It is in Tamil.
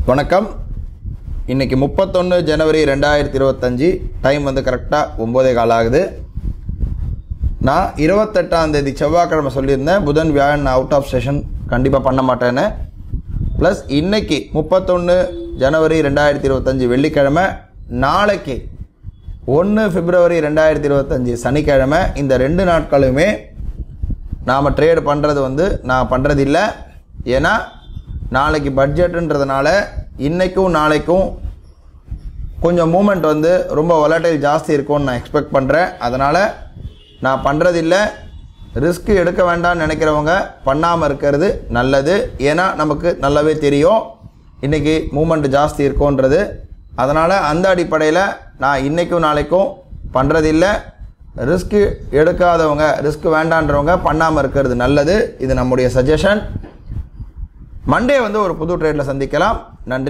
வணக்கம். இன்றைக்கி 31 ஜனவரி 2025. டைம் வந்து கரெக்டாக 9:15 ஆகுது. நான் 28ஆம் தேதி செவ்வாய்க்கிழமை சொல்லியிருந்தேன், புதன் வியாழன் அவுட் ஆஃப் ஸ்டேஷன் கண்டிப்பாக பண்ண மாட்டேன்னு. ப்ளஸ் இன்றைக்கி 31 ஜனவரி 2025 வெள்ளிக்கிழமை, நாளைக்கு 1 பிப்ரவரி 2025 சனிக்கிழமை, இந்த 2 நாட்களுமே நாம் ட்ரேடு பண்ணுறது வந்து நான் பண்ணுறதில்லை. ஏன்னா நாளைக்கு பட்ஜெட்டுன்றதுனால இன்றைக்கும் நாளைக்கும் கொஞ்சம் மூமெண்ட் வந்து ரொம்ப வொலடைல் ஜாஸ்தி இருக்கும்னு நான் எக்ஸ்பெக்ட் பண்ணுறேன். அதனால் நான் பண்ணுறதில்லை. ரிஸ்க் எடுக்க வேண்டாம்னு நினைக்கிறவங்க பண்ணாமல் இருக்கிறது நல்லது. ஏன்னா நமக்கு நல்லாவே தெரியும் இன்றைக்கி மூமெண்ட் ஜாஸ்தி இருக்கும்ன்றது. அதனால் அந்த அடிப்படையில் நான் இன்றைக்கும் நாளைக்கும் பண்ணுறதில்லை. ரிஸ்க்கு எடுக்காதவங்க, ரிஸ்க் வேண்டான்றவங்க பண்ணாமல் இருக்கிறது நல்லது. இது நம்முடைய சஜஷன். மண்டே வந்து ஒரு புது ட்ரேடில் சந்திக்கலாம். நன்றி.